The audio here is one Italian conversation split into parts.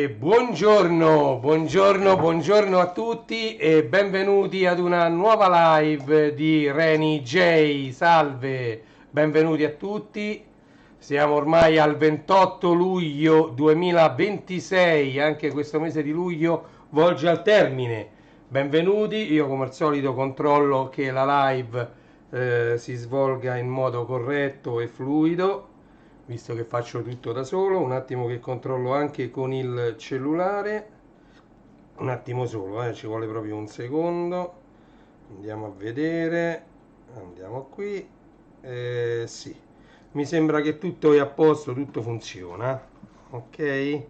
Buongiorno a tutti e benvenuti ad una nuova live di Reni J. Salve, benvenuti a tutti. Siamo ormai al 28 luglio 2026, anche questo mese di luglio volge al termine. Benvenuti, io come al solito controllo che la live si svolga in modo corretto e fluido, visto che faccio tutto da solo. Un attimo che controllo anche con il cellulare, un attimo solo, ci vuole proprio un secondo. Andiamo a vedere, andiamo qui, sì, mi sembra che tutto è a posto, tutto funziona, ok?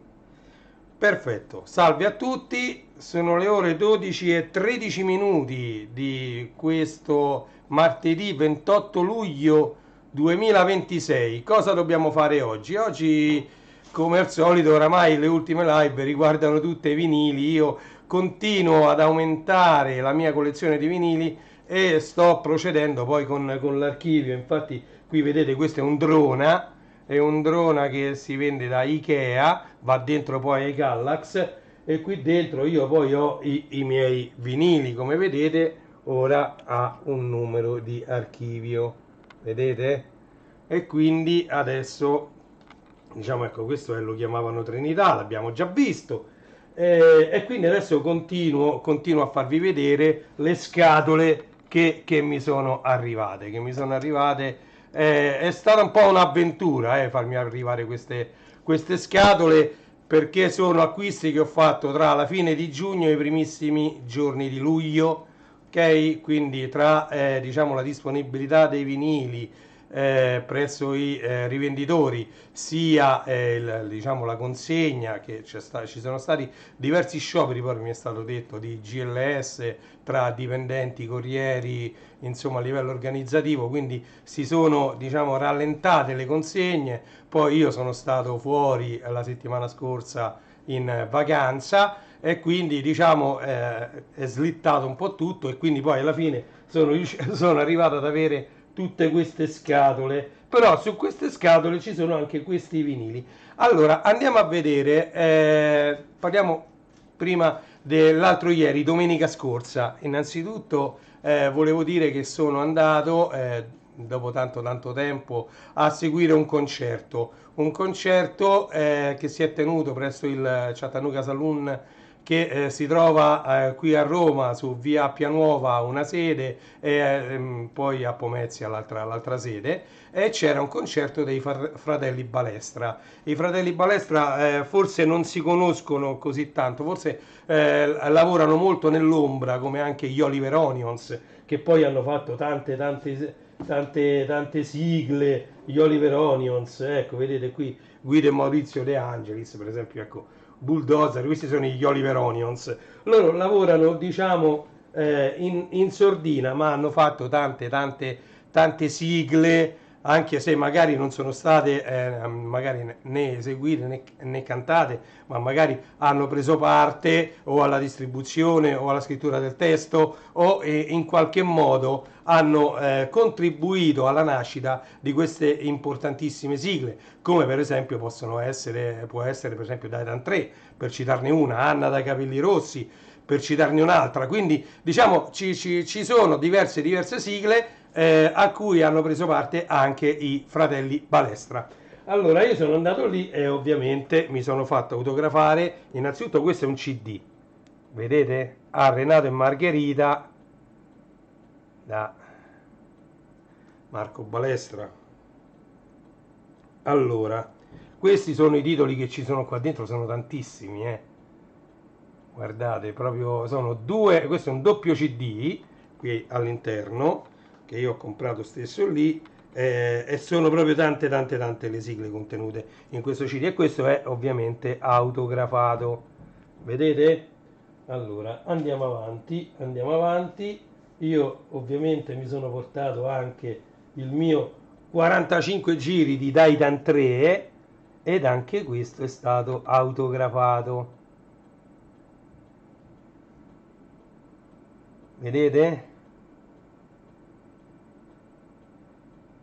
Perfetto, salve a tutti, sono le ore 12 e 13 minuti di questo martedì 28 luglio 2026. Cosa dobbiamo fare oggi? Oggi, come al solito, oramai le ultime live riguardano tutte i vinili. Io continuo ad aumentare la mia collezione di vinili e sto procedendo poi con l'archivio. Infatti, qui vedete, questo è un drona che si vende da Ikea, va dentro poi ai Kallax, e qui dentro io poi ho i miei vinili, come vedete. Ora ha un numero di archivio, vedete? E quindi adesso, diciamo, ecco, questo lo chiamavano Trinità, l'abbiamo già visto. E quindi adesso continuo a farvi vedere le scatole che mi sono arrivate, è stata un po' un'avventura, farmi arrivare queste scatole, perché sono acquisti che ho fatto tra la fine di giugno e i primissimi giorni di luglio, ok? Quindi tra diciamo la disponibilità dei vinili presso i rivenditori, sia diciamo la consegna, che ci sono stati diversi scioperi, poi mi è stato detto, di GLS tra dipendenti, corrieri, insomma a livello organizzativo, quindi si sono, diciamo, rallentate le consegne. Poi io sono stato fuori la settimana scorsa in vacanza e quindi, diciamo, è slittato un po' tutto, e quindi poi alla fine sono arrivato ad avere tutte queste scatole. Però su queste scatole ci sono anche questi vinili. Allora andiamo a vedere, parliamo prima dell'altro ieri, domenica scorsa. Innanzitutto volevo dire che sono andato, dopo tanto tempo, a seguire un concerto che si è tenuto presso il Chattanooga Saloon, che si trova qui a Roma, su via Appia Nuova, una sede, e poi a Pomezia l'altra sede, e c'era un concerto dei fratelli Balestra. I fratelli Balestra forse non si conoscono così tanto, forse lavorano molto nell'ombra, come anche gli Oliver Onions, che poi hanno fatto tante sigle. Gli Oliver Onions, ecco, vedete qui Guido e Maurizio De Angelis, per esempio, ecco, Bulldozer, questi sono gli Oliver Onions. Loro lavorano, diciamo, in sordina, ma hanno fatto tante sigle, anche se magari non sono state magari né eseguite né cantate, ma magari hanno preso parte o alla distribuzione o alla scrittura del testo, o in qualche modo hanno contribuito alla nascita di queste importantissime sigle, come per esempio può essere per esempio Daitan 3, per citarne una, Anna dai capelli rossi, per citarne un'altra. Quindi, diciamo, ci sono diverse sigle a cui hanno preso parte anche i fratelli Balestra. Allora io sono andato lì e ovviamente mi sono fatto autografare. Innanzitutto questo è un CD, vedete? A Renato e Margherita, da Marco Balestra. Allora, questi sono i titoli che ci sono qua dentro, sono tantissimi, guardate, proprio sono due. Questo è un doppio CD qui all'interno, che io ho comprato stesso lì, e sono proprio tante le sigle contenute in questo CD, e questo è ovviamente autografato, vedete? Allora andiamo avanti. Io ovviamente mi sono portato anche il mio 45 giri di Daitan 3, ed anche questo è stato autografato, vedete?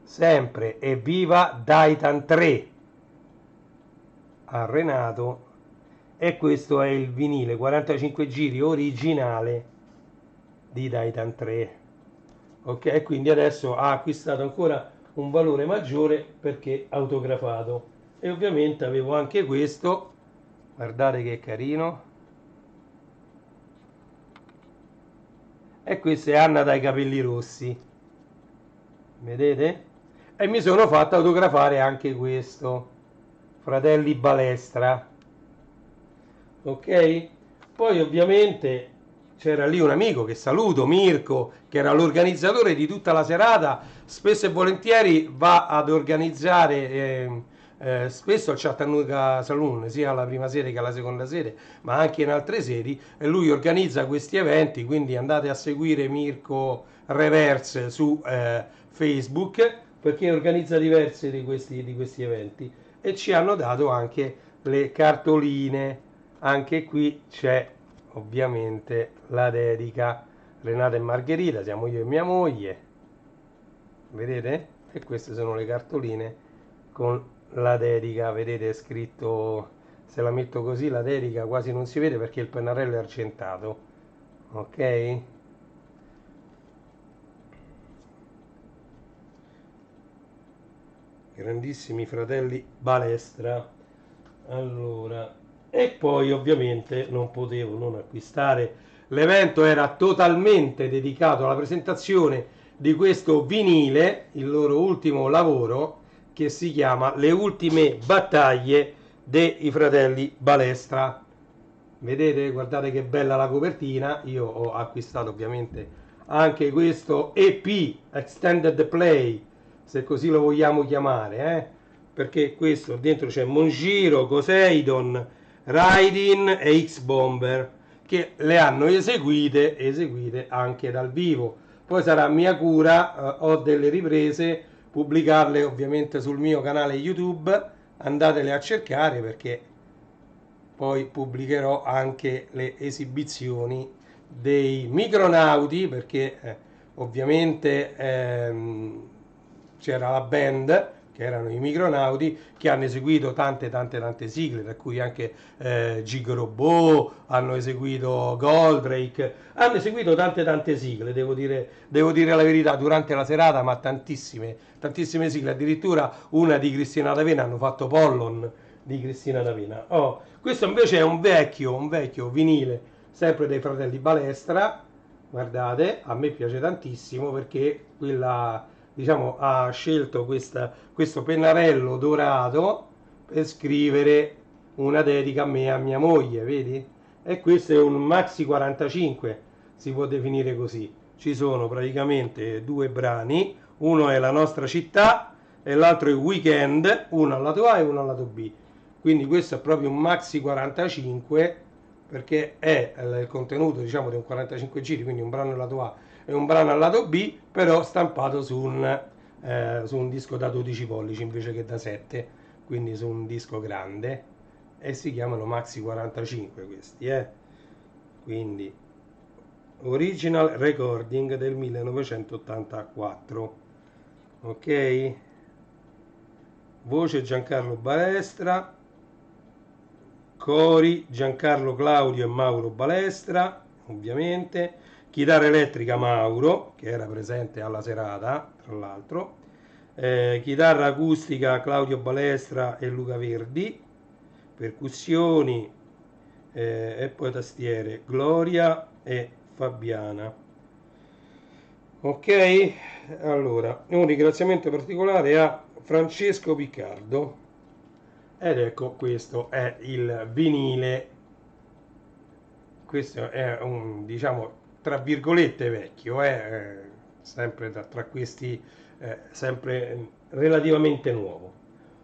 Sempre evviva Daitan 3 a Renato e questo è il vinile 45 giri originale di Titan 3. Ok, quindi adesso ha acquistato ancora un valore maggiore perché autografato. E ovviamente avevo anche questo, guardate che carino, e questa è Anna dai capelli rossi, vedete? E mi sono fatto autografare anche questo, Fratelli Balestra, ok? Poi ovviamente c'era lì un amico che saluto, Mirko, che era l'organizzatore di tutta la serata, spesso e volentieri va ad organizzare spesso al Chattanooga Saloon, sia alla prima sede che alla seconda sede, ma anche in altre sedi, e lui organizza questi eventi, quindi andate a seguire Mirko Reverse su Facebook, perché organizza diversi di questi eventi, e ci hanno dato anche le cartoline. Anche qui c'è ovviamente la dedica, Renata e Margherita, siamo io e mia moglie, vedete? E queste sono le cartoline con la dedica, vedete, è scritto, se la metto così la dedica quasi non si vede perché il pennarello è argentato, ok? Grandissimi fratelli Balestra. Allora, e poi ovviamente non potevo non acquistare. L'evento era totalmente dedicato alla presentazione di questo vinile, il loro ultimo lavoro, che si chiama Le ultime battaglie dei fratelli Balestra. Vedete, guardate che bella la copertina. Io ho acquistato ovviamente anche questo EP, Extended Play, se così lo vogliamo chiamare, perché questo dentro c'è Monjiro, Poseidon, Raidin e X-Bomber, che le hanno eseguite anche dal vivo. Poi sarà mia cura, ho delle riprese, pubblicarle ovviamente sul mio canale YouTube, andatele a cercare perché poi pubblicherò anche le esibizioni dei micronauti perché ovviamente c'era la band che erano i micronauti che hanno eseguito tante sigle, tra cui anche Gig Robot, hanno eseguito Goldrake, hanno eseguito tante sigle, devo dire la verità, durante la serata, ma tantissime sigle, addirittura una di Cristina D'Avena, hanno fatto Pollon di Cristina D'Avena. Oh, questo invece è un vecchio vinile, sempre dei fratelli Balestra. Guardate, a me piace tantissimo perché quella, diciamo, ha scelto questo pennarello dorato per scrivere una dedica a me e a mia moglie, vedi? E questo è un Maxi 45, si può definire così. Ci sono praticamente due brani, uno è La nostra città e l'altro è Weekend, uno al lato A e uno al lato B. Quindi questo è proprio un Maxi 45 perché è il contenuto, diciamo, di un 45 giri, quindi un brano al lato A e un brano al lato B, però stampato su un disco da 12 pollici invece che da 7, quindi su un disco grande, e si chiamano Maxi 45 questi, quindi original recording del 1984, ok? Voce Giancarlo Balestra, cori Giancarlo Claudio e Mauro Balestra, ovviamente, chitarra elettrica Mauro, che era presente alla serata, tra l'altro, chitarra acustica Claudio Balestra e Luca Verdi, percussioni e poi tastiere Gloria e Fabiana. Ok, allora, un ringraziamento particolare a Francesco Piccardo. Ed ecco, questo è il vinile, questo è un, diciamo, tra virgolette vecchio, sempre tra questi, sempre relativamente nuovo.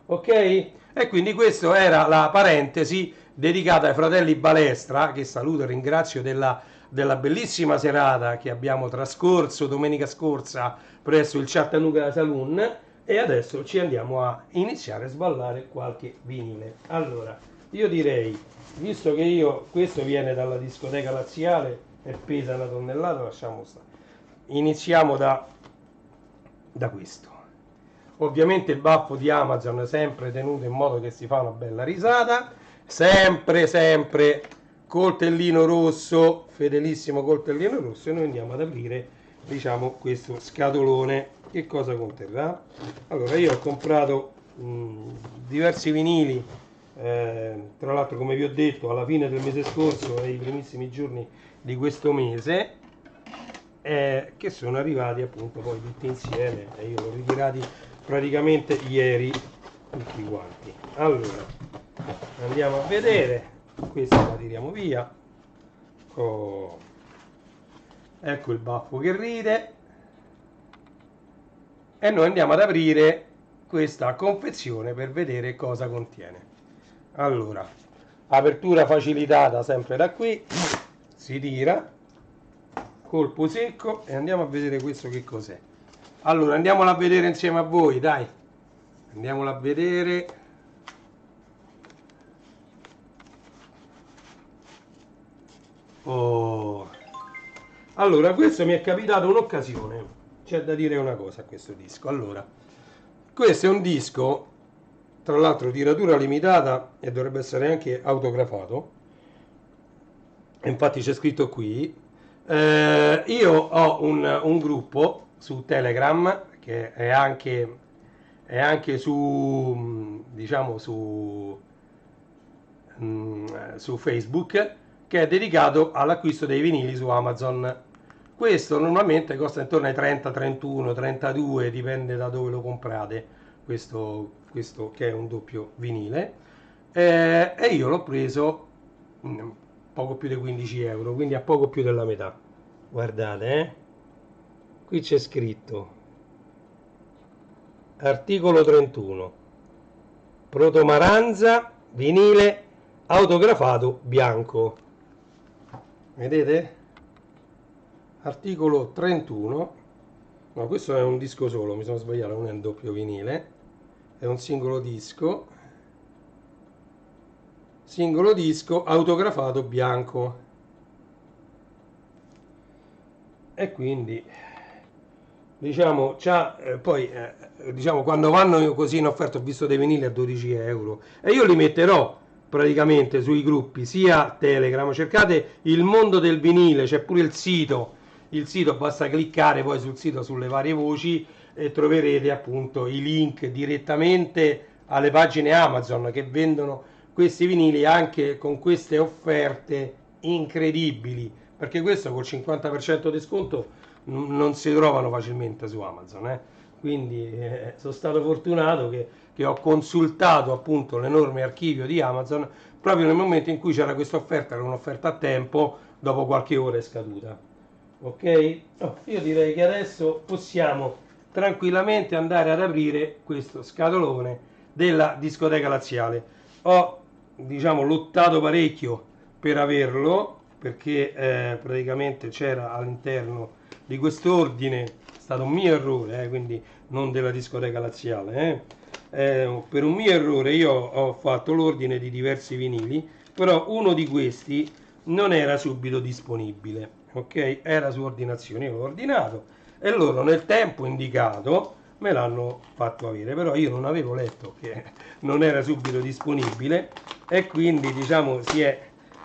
Ok? E quindi questa era la parentesi dedicata ai fratelli Balestra, che saluto e ringrazio della bellissima serata che abbiamo trascorso domenica scorsa presso il Chattanooga Saloon. E adesso ci andiamo a iniziare a sballare qualche vinile. Allora, io direi, visto che questo viene dalla discoteca laziale e pesa una tonnellata, lasciamo stare. Iniziamo da questo. Ovviamente il baffo di Amazon è sempre tenuto in modo che si fa una bella risata. sempre coltellino rosso, fedelissimo coltellino rosso, e noi andiamo ad aprire, diciamo, questo scatolone. Che cosa conterrà? Allora, io ho comprato diversi vinili, tra l'altro, come vi ho detto, alla fine del mese scorso e i primissimi giorni di questo mese, che sono arrivati appunto poi tutti insieme, e io li ho ritirati praticamente ieri tutti quanti. Allora, andiamo a vedere. Questa la tiriamo via. Oh, ecco il baffo che ride. E noi andiamo ad aprire questa confezione per vedere cosa contiene. Allora, apertura facilitata sempre da qui, si tira, colpo secco, e andiamo a vedere questo che cos'è. Allora, andiamola a vedere insieme a voi, dai. Andiamola a vedere. Oh. Allora, questo mi è capitato un'occasione. C'è da dire una cosa a questo disco. Allora, questo è un disco, tra l'altro tiratura limitata, e dovrebbe essere anche autografato. Infatti c'è scritto qui. Io ho un gruppo su Telegram che è anche su, diciamo, su Facebook, che è dedicato all'acquisto dei vinili su Amazon. Questo normalmente costa intorno ai 30, 31, 32, dipende da dove lo comprate, questo che è un doppio vinile. E io l'ho preso poco più di 15 euro, quindi a poco più della metà. Guardate, qui c'è scritto articolo 31, Protomaranza, vinile autografato bianco. Vedete? Articolo 31. No, questo è un disco solo, mi sono sbagliato, non è un doppio vinile, è un singolo disco autografato bianco. E quindi diciamo poi diciamo, quando vanno così in offerta, ho visto dei vinili a 12 euro, e io li metterò praticamente sui gruppi, sia Telegram, cercate il mondo del vinile, c'è pure il sito, basta cliccare poi sul sito, sulle varie voci, e troverete appunto i link direttamente alle pagine Amazon che vendono questi vinili anche con queste offerte incredibili, perché questo col 50% di sconto non si trovano facilmente su Amazon. Quindi sono stato fortunato che ho consultato appunto l'enorme archivio di Amazon proprio nel momento in cui c'era questa offerta, era un'offerta a tempo, dopo qualche ora è scaduta. Ok? Oh, io direi che adesso possiamo tranquillamente andare ad aprire questo scatolone della discoteca laziale. Ho, diciamo, lottato parecchio per averlo, perché praticamente c'era all'interno di quest'ordine, è stato un mio errore, quindi non della discoteca laziale. Per un mio errore io ho fatto l'ordine di diversi vinili, però uno di questi non era subito disponibile, ok? Era su ordinazione, io l'ho ordinato e loro nel tempo indicato me l'hanno fatto avere, però io non avevo letto che non era subito disponibile, e quindi diciamo si è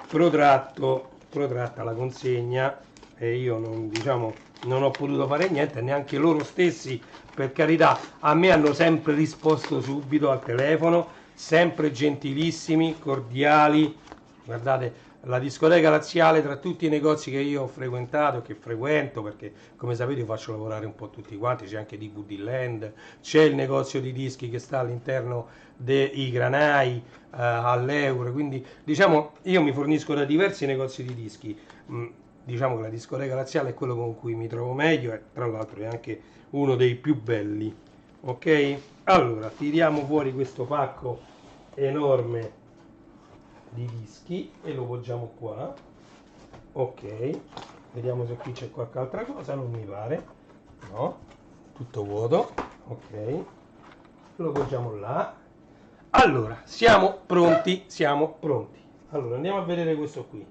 protratta la consegna, e io non, diciamo, non ho potuto fare niente, neanche loro stessi, per carità, a me hanno sempre risposto subito al telefono, sempre gentilissimi, cordiali. Guardate, la discoteca laziale, tra tutti i negozi che io ho frequentato e che frequento, perché come sapete io faccio lavorare un po' tutti quanti, c'è anche DVD Land, c'è il negozio di dischi che sta all'interno dei Granai, all'Euro, quindi diciamo io mi fornisco da diversi negozi di dischi. Diciamo che la discoteca laziale è quello con cui mi trovo meglio, e tra l'altro è anche uno dei più belli. Ok? Allora, tiriamo fuori questo pacco enorme di dischi e lo poggiamo qua. Ok, vediamo se qui c'è qualche altra cosa, non mi pare, no, tutto vuoto. Ok, lo poggiamo là. Allora, siamo pronti, siamo pronti. Allora, andiamo a vedere questo qui.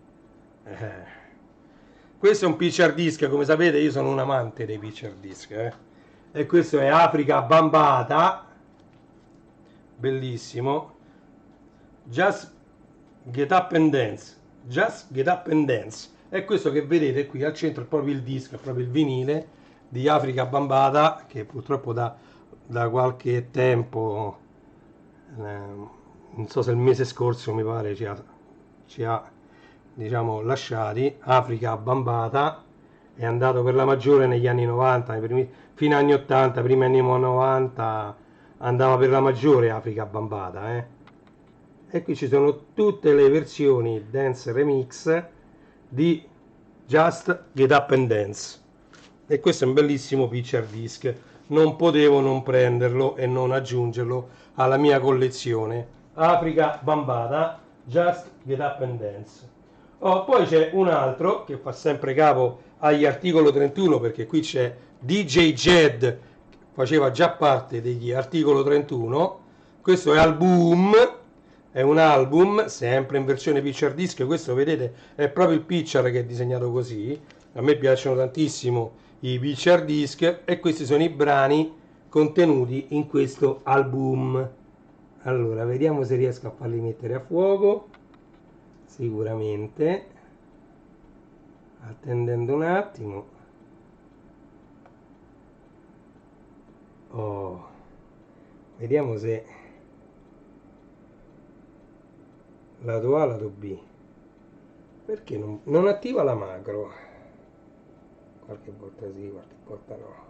Questo è un picture disc, come sapete io sono un amante dei picture disc, e questo è Africa Bambata, bellissimo. Just Get Up and Dance, Just Get Up and Dance. E questo che vedete qui al centro è proprio il disco, è proprio il vinile di Afrika Bambaataa, che purtroppo da qualche tempo, non so se il mese scorso mi pare ci ha diciamo lasciati. Afrika Bambaataa è andato per la maggiore negli anni 90, fino agli anni 80, primi anni 90 andava per la maggiore Afrika Bambaataa, E qui ci sono tutte le versioni dance remix di Just Get Up and Dance. E questo è un bellissimo picture disc. Non potevo non prenderlo e non aggiungerlo alla mia collezione. Afrika Bambaataa, Just Get Up and Dance. Poi c'è un altro che fa sempre capo agli articolo 31, perché qui c'è DJ Jed, faceva già parte degli articolo 31. Questo è album, è un album sempre in versione picture disc. Questo vedete è proprio il picture che è disegnato così. A me piacciono tantissimo i picture disc e questi sono i brani contenuti in questo album. Allora vediamo se riesco a farli mettere a fuoco. Sicuramente, attendendo un attimo. Vediamo se lato A, lato B. Perché non attiva la macro? Qualche volta sì, qualche volta no.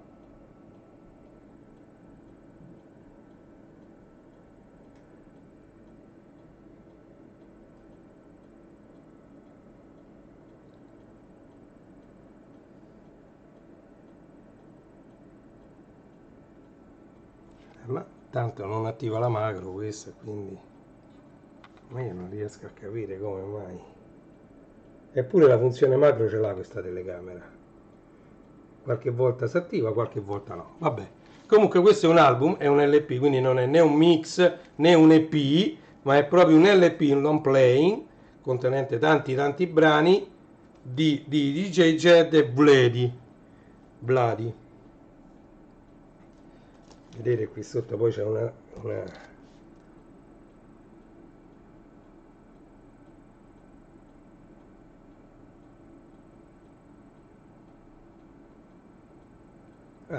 Ma tanto non attiva la macro questa, quindi ma io non riesco a capire come mai. Eppure la funzione macro ce l'ha questa telecamera. Qualche volta si attiva, qualche volta no. Vabbè. Comunque questo è un album, è un LP, quindi non è né un mix né un EP, ma è proprio un LP, un long playing, contenente tanti brani di DJ Jed e Bloody. Vedete qui sotto poi c'è una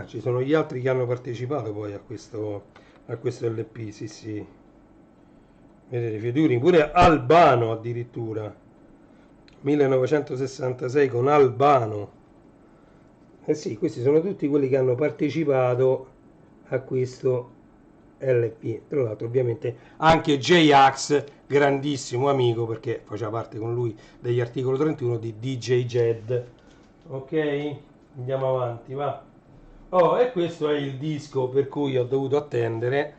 ci sono gli altri che hanno partecipato poi a questo LP, sì. Vedete, featuring pure Albano addirittura. 1966 con Albano. Eh sì, questi sono tutti quelli che hanno partecipato a questo LP. Tra l'altro ovviamente anche J-Ax, grandissimo amico, perché faceva parte con lui degli articoli 31 di DJ Jed. Ok, andiamo avanti, va. E questo è il disco per cui ho dovuto attendere,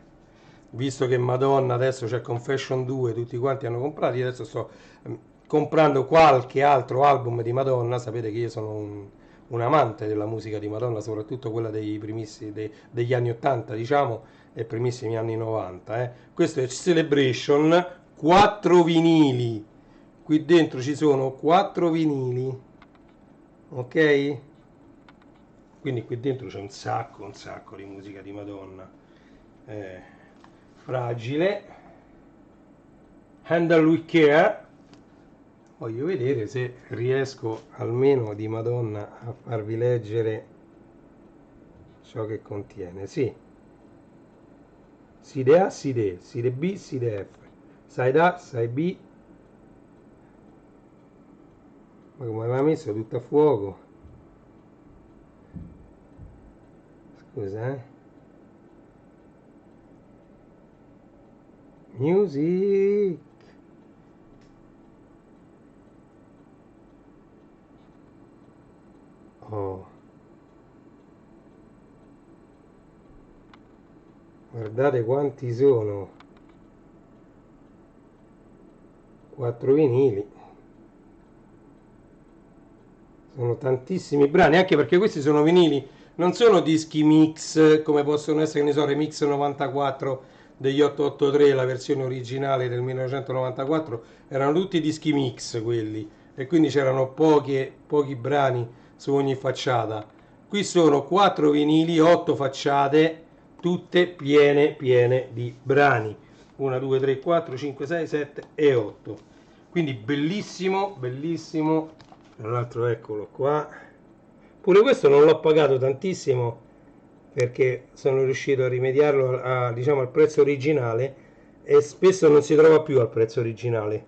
visto che Madonna adesso c'è Confession 2, tutti quanti hanno comprato. Io adesso sto comprando qualche altro album di Madonna. Sapete che io sono un amante della musica di Madonna, soprattutto quella degli anni 80, diciamo, e primissimi anni 90. Questo è Celebration, 4 vinili. Qui dentro ci sono 4 vinili, ok? Quindi qui dentro c'è un sacco di musica di Madonna. Fragile, Handle with Care. Voglio vedere se riesco almeno di Madonna a farvi leggere ciò che contiene. Sì, side A, side E, side B, side F, side A, side B. Ma come aveva messo tutto a fuoco? Scusa, Music. Guardate quanti sono. 4 vinili. Sono tantissimi brani, anche perché questi sono vinili. Non sono dischi mix come possono essere, che ne so, Remix 94 degli 883, la versione originale del 1994, erano tutti dischi mix quelli, e quindi c'erano pochi brani su ogni facciata. Qui sono 4 vinili, 8 facciate, tutte piene di brani. 1, 2, 3, 4, 5, 6, 7 e 8. quindi bellissimo, bellissimo. Tra l'altro eccolo qua, pure questo non l'ho pagato tantissimo perché sono riuscito a rimediarlo diciamo, al prezzo originale, e spesso non si trova più al prezzo originale.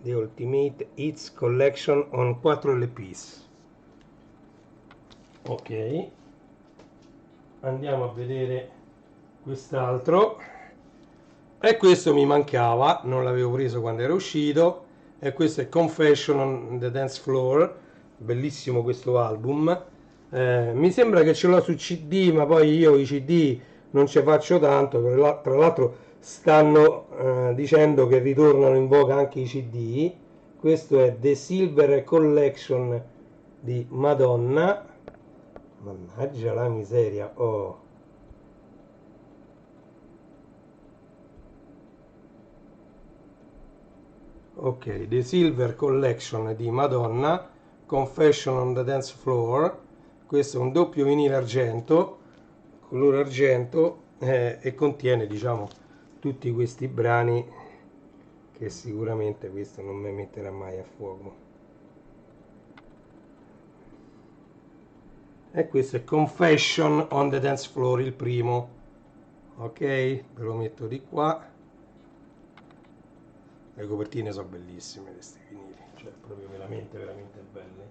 The Ultimate Hits Collection on 4 LPs. Ok, andiamo a vedere quest'altro, e questo mi mancava, non l'avevo preso quando era uscito, e questo è Confession on the Dance Floor. Bellissimo questo album. Mi sembra che ce l'ho su CD, ma poi io i CD non ci faccio tanto. Tra l'altro stanno dicendo che ritornano in voga anche i CD. Questo è The Silver Collection di Madonna. Mannaggia la miseria, oh. Ok, The Silver Collection di Madonna, Confession on the Dance Floor. Questo è un doppio vinile argento, colore argento, e contiene, diciamo, tutti questi brani che sicuramente questo non mi metterà mai a fuoco. E questo è Confession on the Dance Floor, il primo. Ok, ve lo metto di qua. Le copertine sono bellissime, questi vinili, cioè proprio veramente veramente belle.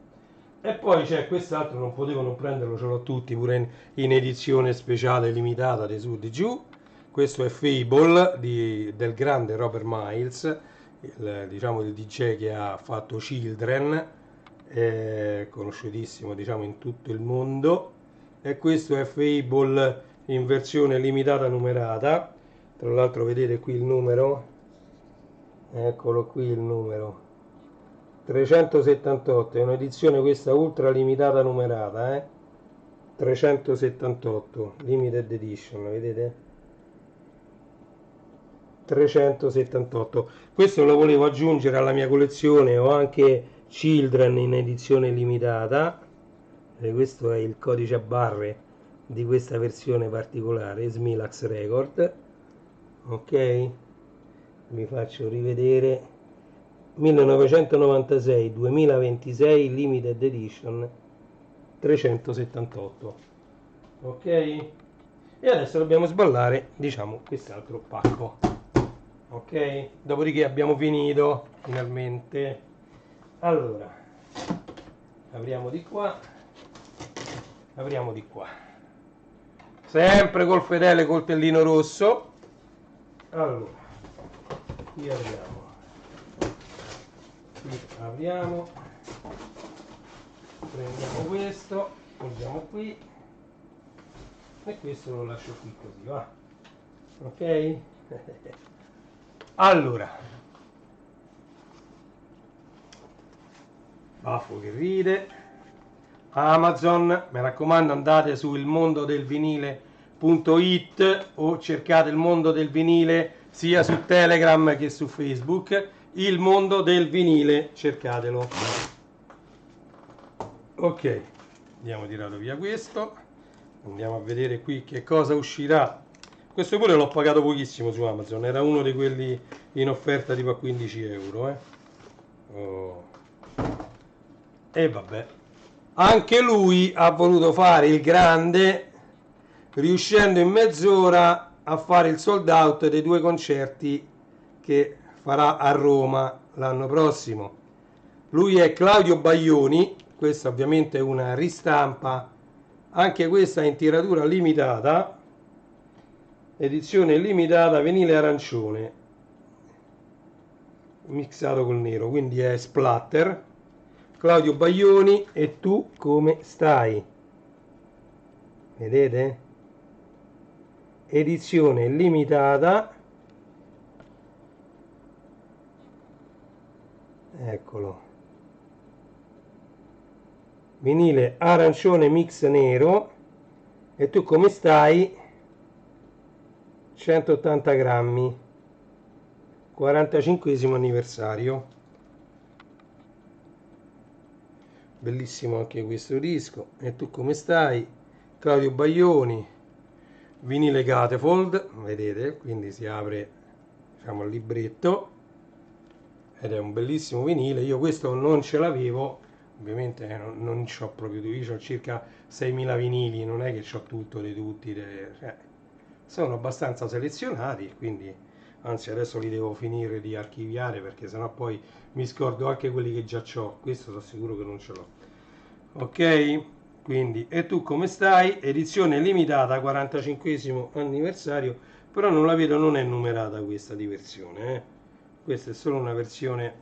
E poi c'è quest'altro, non potevo non prenderlo, ce l'ho tutti pure in edizione speciale limitata di su di giù. Questo è Fable del grande Robert Miles, diciamo il DJ che ha fatto Children, conosciutissimo, diciamo, in tutto il mondo. E questo è Fable in versione limitata numerata. Tra l'altro vedete qui il numero, eccolo qui il numero 378, è un'edizione questa ultra limitata numerata, 378 limited edition, vedete? 378. Questo lo volevo aggiungere alla mia collezione. Ho anche Children in edizione limitata, e questo è il codice a barre di questa versione particolare, Smilax Record. Ok, vi faccio rivedere: 1996-2026 limited edition, 378. Ok, e adesso dobbiamo sballare, diciamo, quest'altro pacco. Ok, dopodiché abbiamo finito finalmente. Allora, apriamo di qua, apriamo di qua, sempre col fedele coltellino rosso. Allora, qui apriamo, prendiamo questo, poggiamo qui, e questo lo lascio qui così, va. Ok. Allora, Baffo che ride. Amazon, mi raccomando, andate su ilmondodelvinile.it o cercate il mondo del vinile sia su Telegram che su Facebook. Il mondo del vinile, cercatelo. Ok, abbiamo tirato via questo, andiamo a vedere qui che cosa uscirà. Questo pure l'ho pagato pochissimo su Amazon, era uno di quelli in offerta tipo a 15 euro. Oh. E vabbè, anche lui ha voluto fare il grande, riuscendo in mezz'ora a fare il sold out dei 2 concerti che farà a Roma l'anno prossimo. Lui è Claudio Baglioni, questa ovviamente è una ristampa, anche questa in tiratura limitata, edizione limitata vinile arancione mixato col nero, quindi è splatter. Claudio Baglioni, E tu come stai? Vedete? Edizione limitata, eccolo, vinile arancione mix nero. E tu come stai? 180 grammi, 45esimo anniversario. Bellissimo anche questo disco. E tu come stai? Claudio Baglioni, vinile Gatefold, vedete, quindi si apre Siamo al libretto ed è un bellissimo vinile. Io questo non ce l'avevo, ovviamente non c'ho proprio, io ho circa 6.000 vinili, non è che c'ho tutto di tutti, sono abbastanza selezionati, quindi anzi adesso li devo finire di archiviare perché sennò poi mi scordo anche quelli che già c'ho. Questo sono sicuro che non ce l'ho. Ok, quindi e tu come stai? Edizione limitata 45esimo anniversario, però non la vedo, non è numerata questa di versione, questa è solo una versione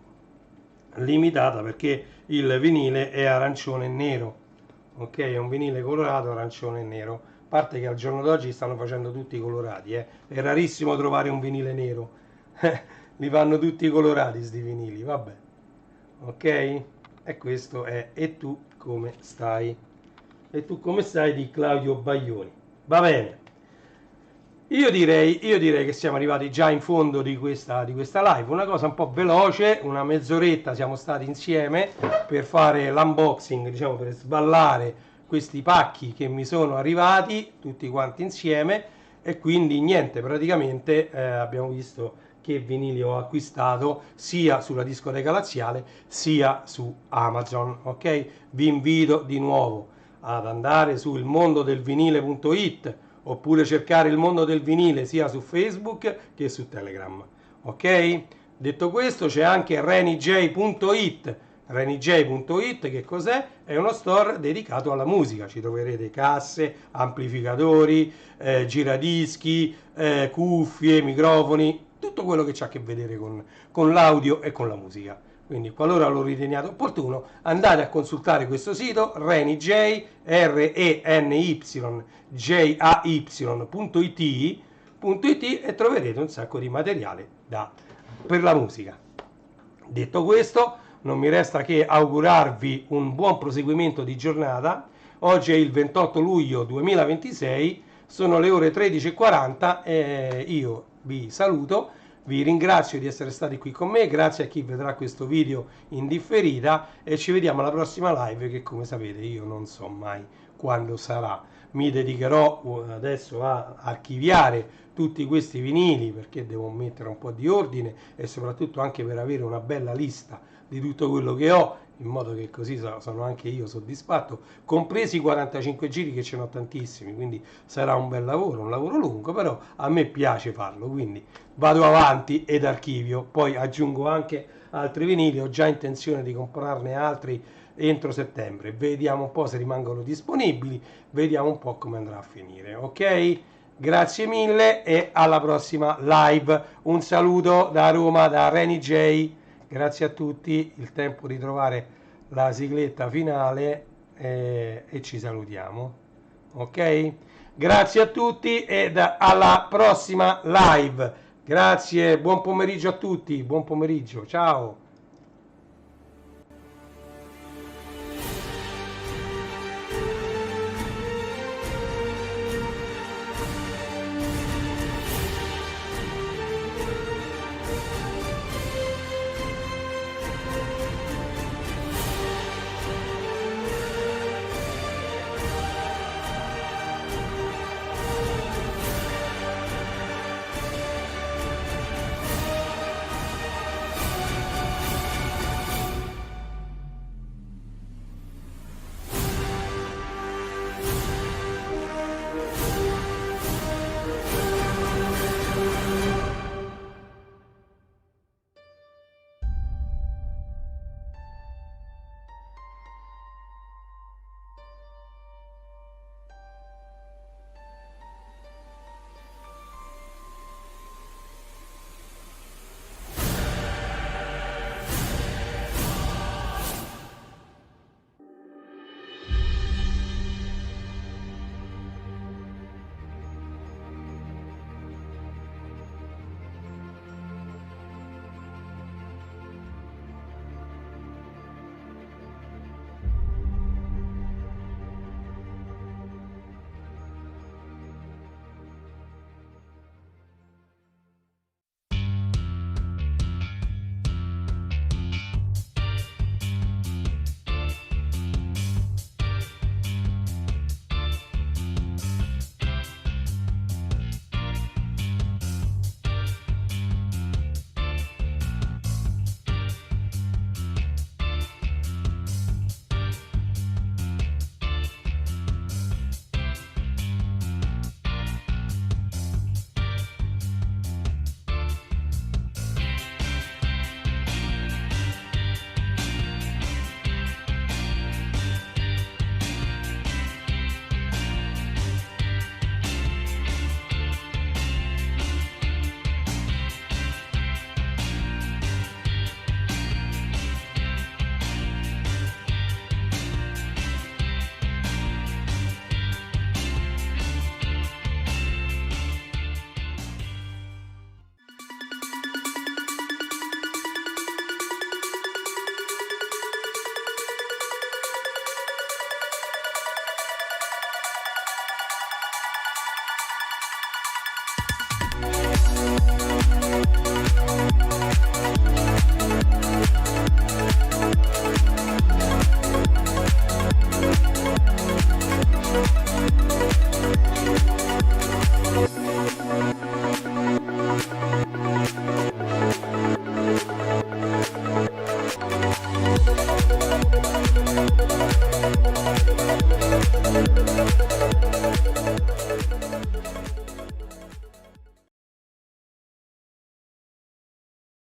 limitata perché il vinile è arancione e nero. Ok, è un vinile colorato arancione e nero, a parte che al giorno d'oggi stanno facendo tutti colorati, è rarissimo trovare un vinile nero. Li fanno tutti colorati sti vinili, vabbè. Ok, e questo è E tu come stai? E tu come stai di Claudio Baglioni. Va bene, io direi che siamo arrivati già in fondo di questa live, una cosa un po' veloce, una mezz'oretta siamo stati insieme per fare l'unboxing, diciamo, per sballare questi pacchi che mi sono arrivati tutti quanti insieme, e quindi niente, praticamente abbiamo visto che vinili ho acquistato sia sulla discoteca laziale sia su Amazon. Ok, vi invito di nuovo ad andare su ilmondodelvinile.it oppure cercare il mondo del vinile sia su Facebook che su Telegram. Ok, detto questo, c'è anche renij.it. renij.it che cos'è? È uno store dedicato alla musica, ci troverete casse, amplificatori, giradischi, cuffie, microfoni, tutto quello che ha a che vedere con l'audio e con la musica. Quindi qualora lo riteniate opportuno, andate a consultare questo sito renij, renijay.it e troverete un sacco di materiale per la musica. Detto questo, non mi resta che augurarvi un buon proseguimento di giornata. Oggi è il 28 luglio 2026, sono le ore 13:40 e io vi saluto. Vi ringrazio di essere stati qui con me, grazie a chi vedrà questo video in differita e ci vediamo alla prossima live che, come sapete, io non so mai quando sarà. Mi dedicherò adesso a archiviare tutti questi vinili perché devo mettere un po' di ordine e soprattutto anche per avere una bella lista di tutto quello che ho, in modo che così sono anche io soddisfatto, compresi i 45 giri che ce ne ho tantissimi, quindi sarà un bel lavoro, un lavoro lungo, però a me piace farlo, quindi vado avanti ed archivio, poi aggiungo anche altri vinili, ho già intenzione di comprarne altri entro settembre, vediamo un po' se rimangono disponibili, vediamo un po' come andrà a finire, ok? Grazie mille e alla prossima live, un saluto da Roma, da renij. Grazie a tutti, il tempo di trovare la sigletta finale e ci salutiamo. Ok? Grazie a tutti ed alla prossima live. Grazie, buon pomeriggio a tutti, buon pomeriggio, ciao.